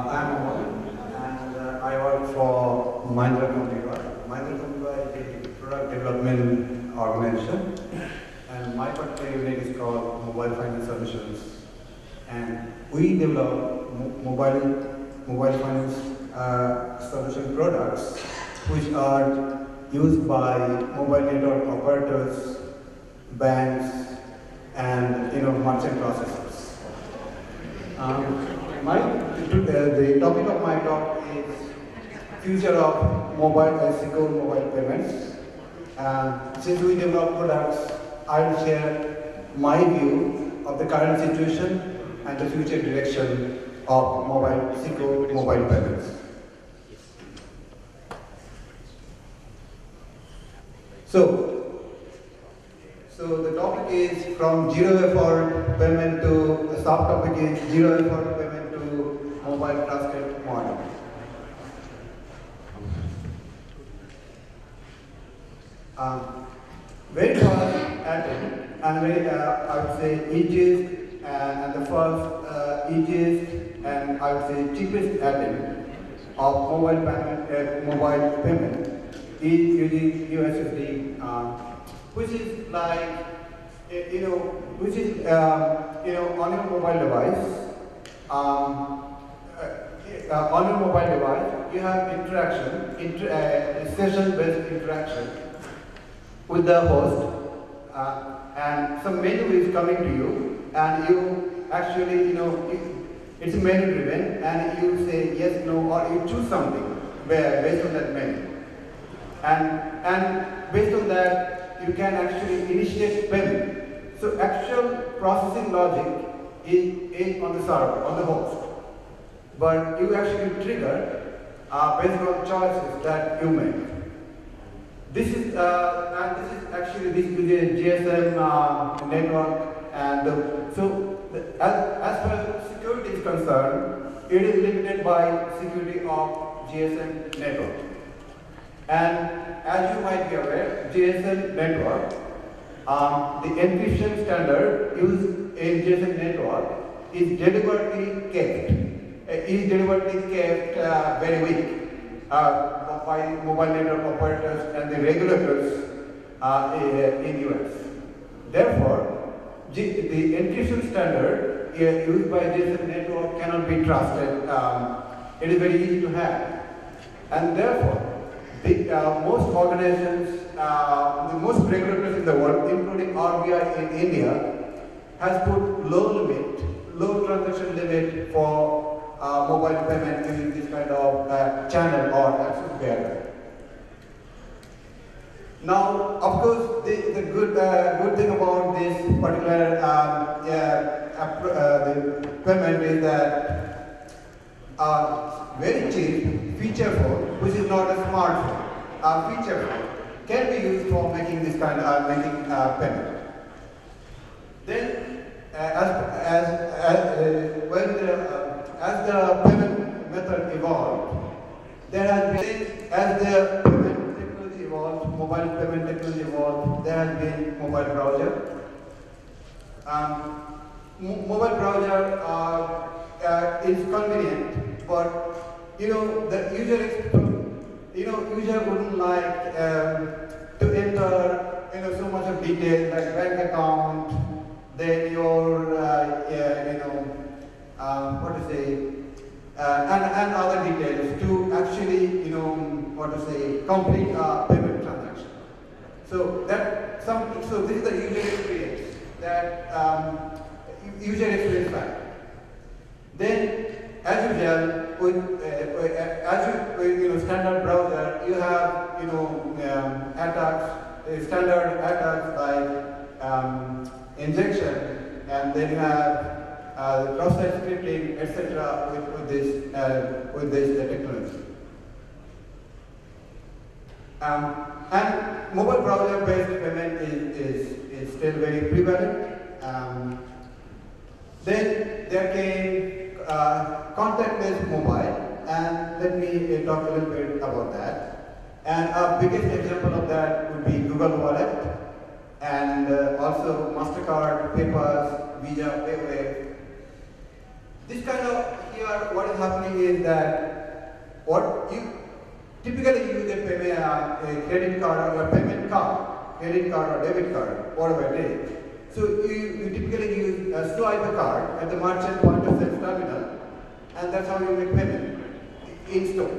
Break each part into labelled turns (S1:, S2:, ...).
S1: I'm Amal, and I work for Mahindra Comviva. Mahindra Comviva is a product development organization, and my particular unit is called Mobile Finance Solutions. And we develop mobile finance solution products which are used by mobile network operators, banks, and merchant processors. The topic of my talk is future of secure mobile payments. Since we develop products, I will share my view of the current situation and the future direction of secure mobile payments. So the topic is from zero effort payment to, the soft topic is zero effort payment to mobile trusted model. Very first attempt, and very, I would say easiest, and the first easiest and I would say cheapest attempt of mobile payment is using USSD, which is like, which is, on your mobile device. On your mobile device, you have session-based interaction with the host, and some menu is coming to you, and you actually, it's menu driven, and you say yes, no, or you choose something based on that menu. And based on that, you can actually initiate payment. So actual processing logic is on the server, on the host. But you actually trigger based on choices that you make. This is actually this uses GSM network, and as far as security is concerned, it is limited by security of GSM network. And as you might be aware, GSM network, the encryption standard used in GSM network is deliberately kept very weak by mobile network operators and the regulators in US. Therefore, the encryption standard used by GSM network cannot be trusted. It is very easy to hack, and therefore, most organizations, the most regulators in the world, including RBI in India, has put low transaction limit for mobile payment using this kind of channel or access barrier. Now, of course, the good thing about this particular the payment is that very cheap, feature phone, which is not a smartphone, feature phone, can be used for making this kind of payment. Then, as the payment method evolved, there has been, as the payment technology evolved, mobile payment technology evolved, there has been mobile browser. Mobile browser is convenient, but the user wouldn't like to enter so much of detail like bank account, then your and other details to actually complete a payment transaction. So this is the user experience that user experience factor. Then, as usual, with standard browser, you have standard attacks like injection, and then you have the cross-site scripting, etc. with this technology. And mobile browser-based payment is still very prevalent. Then there came contactless mobile, and let me talk a little bit about that. And our biggest example of that would be Google Wallet, and also MasterCard, PayPal, Visa, PayWave. This kind of, here what is happening is that what you typically use a credit card or a payment card, credit card or debit card, whatever it is. So you typically use a swipe a card at the merchant point of sale terminal, and that's how you make payment in store.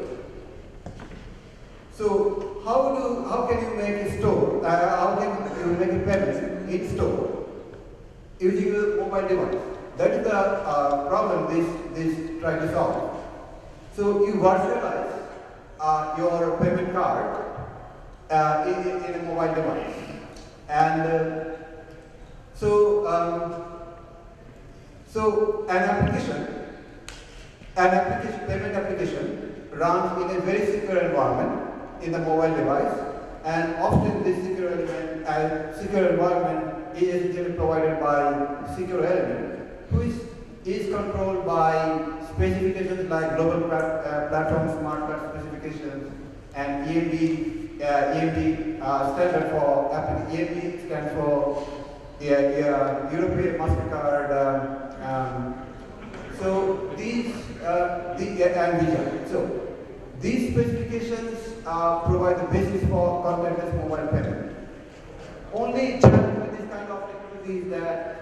S1: So how can you make a store? How can you make a payment in store using a mobile device? That is the problem this try to solve. So you virtualize your payment card in a mobile device, and so payment application runs in a very secure environment in the mobile device, and often this secure environment is essentially provided by secure element, which is controlled by specifications like global platform smart card specifications and EMB standard for EMB stands for European MasterCard. So these and Visa. So these specifications provide the basis for contactless mobile payment. Only challenge with this kind of technology is that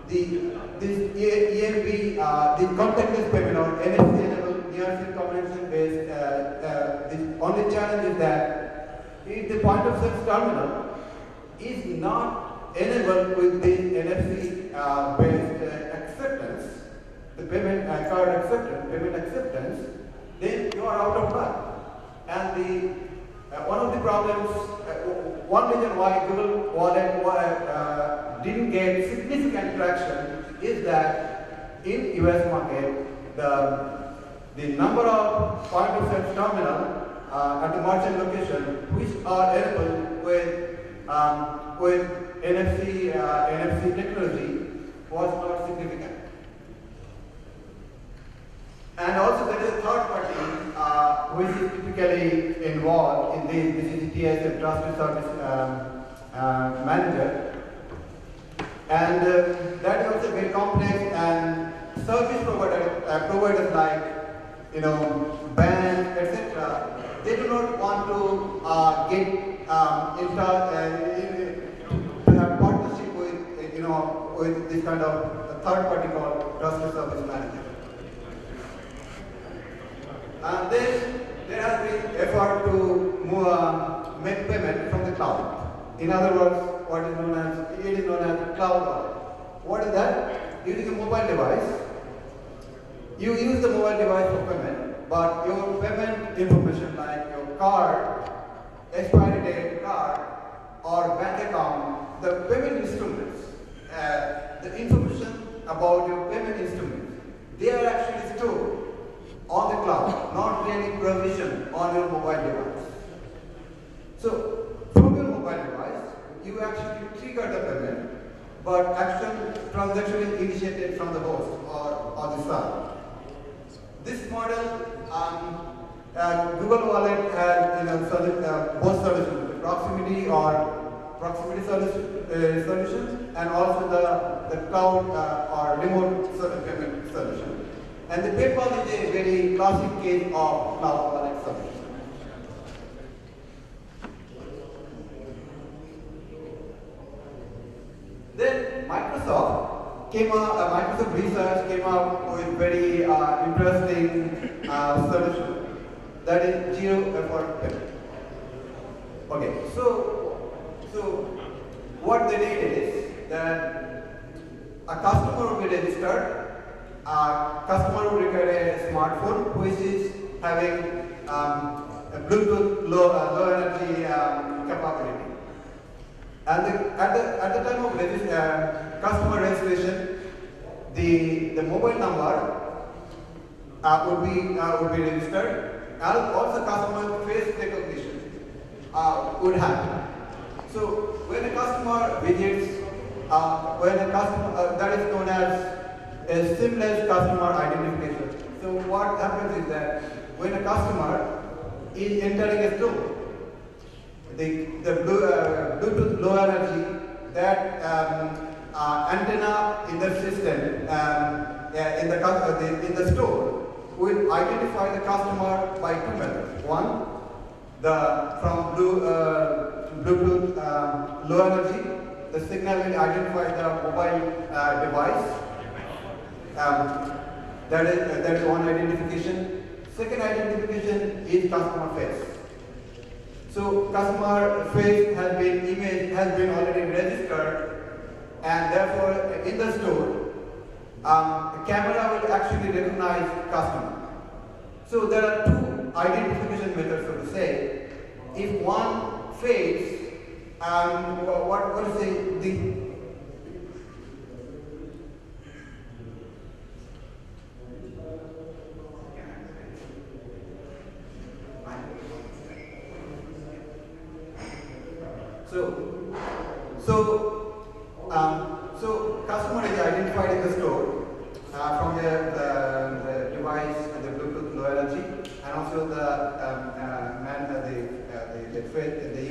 S1: the contactless payment or NFC enabled near-field convention based, the only challenge is that if the point of sale terminal is not enabled with the NFC based acceptance, the payment card acceptance, payment acceptance, then you are out of luck. And one of the problems, one reason why Google Wallet didn't get significant traction is that in US market, the number of point of sale terminal at the merchant location which are enabled with NFC technology was not significant. And also there is a third party which is typically involved in this is TSM, Trusted Service Manager. And that is also very complex, and service providers like, banks, etc., they do not want to get to have partnership with this kind of third party called Trusted Service Manager. And then there has been effort to make payment from the cloud. In other words, it is known as cloud wallet. What is that? Using a mobile device, you use the mobile device for payment, but your payment information like your card, expiry date card, or bank account, the payment instruments, the information about your payment instruments, they are actually stored on the cloud, not really provisioned on your mobile device. So from your mobile device, you actually trigger the payment, but actual transaction is initiated from the host or the server. This model, Google Wallet has both solutions, proximity solution, and also the cloud or remote payment solution. And the PayPal is a very classic case of cloud wallet solution. Then Microsoft Research came up with very interesting solution, that is zero effort payment. Okay, so what they did is that a customer will be registered. Customer will require a smartphone which is having a Bluetooth low energy capability. And at the time of customer registration, the mobile number would be registered, and also customer face recognition would happen. So when a customer visits, that is known as a seamless customer identification. So what happens is that when a customer is entering a store, the Bluetooth low energy, that antenna in the system in the store will identify the customer by two methods. One, from Bluetooth low energy, the signal will identify the mobile device. That is one identification. Second identification is customer face. So customer face has been already registered, and therefore in the store, the camera will actually recognize customer. So there are two identification methods, so to say. If one fades, what is the So customer is identified in the store from the device and the Bluetooth low energy, and also the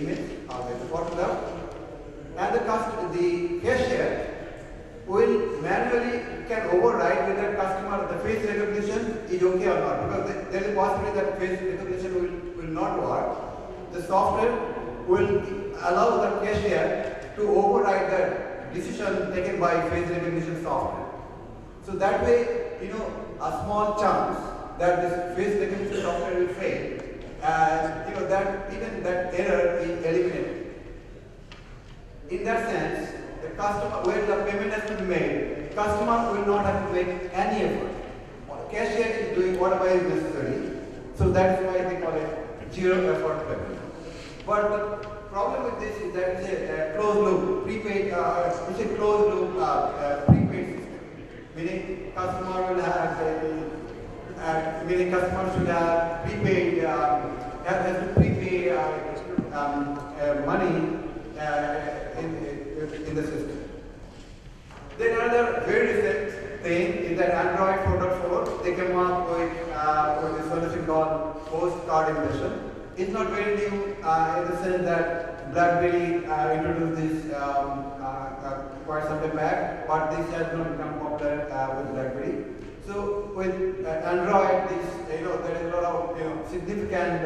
S1: image or the photograph, and the cashier will manually can override whether customer the face recognition is okay or not, because there is a possibility that face recognition will not work. The software will allow the cashier to override the decision taken by face recognition software. So that way, a small chance that this face recognition software will fail, and that even that error is eliminated. In that sense, the customer, where the payment has to be made, customer will not have to make any effort. Cashier is doing whatever is necessary. So that's why they call it zero effort payment. But the problem with this is that it's a closed loop, prepaid. It's a closed loop prepaid system, meaning customer will have customer should have prepaid, has to prepay money in the system. Then another very recent thing is that Android 4.4, they came up with a solution called postcard emulation. It's not very new in the sense that BlackBerry introduced this quite some time back, but this has not become popular with BlackBerry. So with Android, there is a lot of significant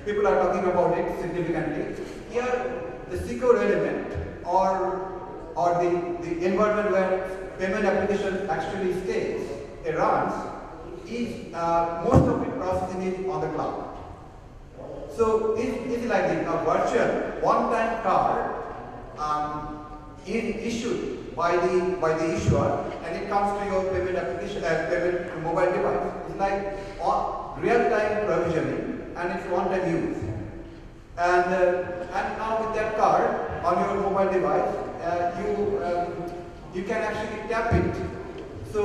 S1: people are talking about it significantly. Here, the secure element or the environment where payment application actually stays, it runs, is most of the processing is on the cloud. So it's like a virtual one-time card is issued by the issuer, and it comes to your payment application, payment mobile device. It's like real-time provisioning, and it's one-time use. And now with that card on your mobile device, you can actually tap it. So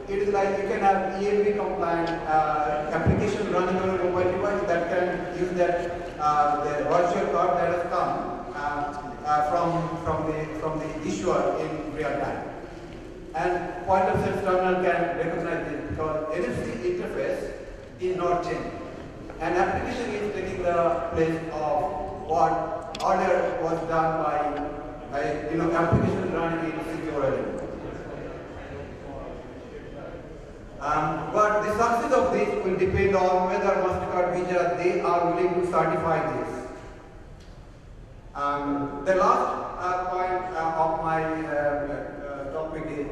S1: it is like you can have EMV compliant application running on your mobile device that can use that the virtual card that has come from the issuer in real time. And point of sale terminal can recognize this because NFC interface is not changing. And application is taking the place of what earlier was done by application running in secure element. But the success of this will depend on whether MasterCard, Visa, they are willing to certify this. The last point of my topic is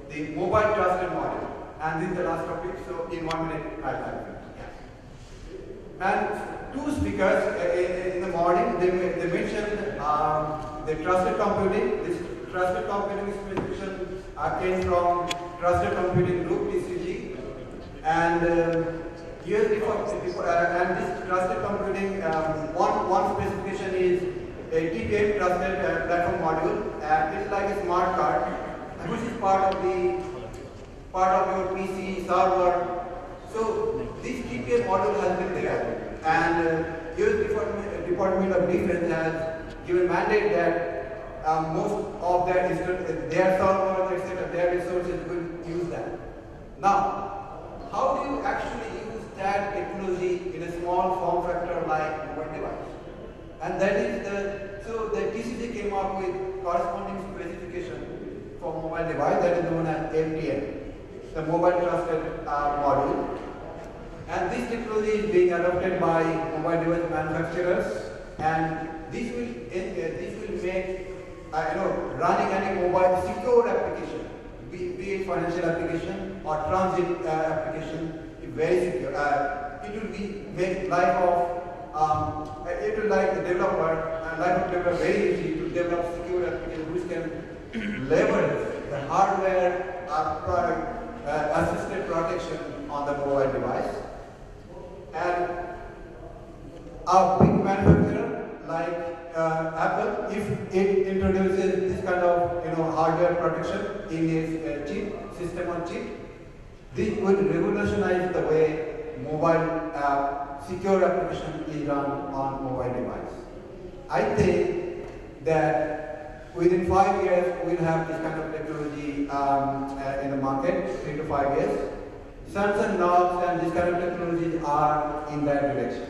S1: the mobile trusted model. And this is the last topic, so in 1 minute I'll have it. And two speakers in the morning, they mentioned the trusted computing. This trusted computing specification came from Trusted Computing Group, TCG, and and this trusted computing, one specification is a TPM trusted platform module, and it's like a smart card, which is part of your PC server. So this TPM module has been there, and US Department of Defense has given mandate that most of their servers, etc., their resources will use that. Now, how do you actually use that technology in a small form factor like mobile device? And that is the came up with corresponding specification for mobile device that is known as MTM, the Mobile Trusted Module. And this technology is being adopted by mobile device manufacturers, and this will make running any mobile secure application, be it financial application or transit application, very secure. It will make life of the developer very easy to develop secure applications which can leverage the hardware assisted protection on the mobile device. And a big manufacturer like Apple, if it introduces this kind of hardware protection in its chip, system on chip, this would revolutionize the way mobile secure application is run on mobile device. I think that within 5 years we'll have this kind of technology in the market, 3 to 5 years. Samsung, Knox, and this kind of technologies are in that direction.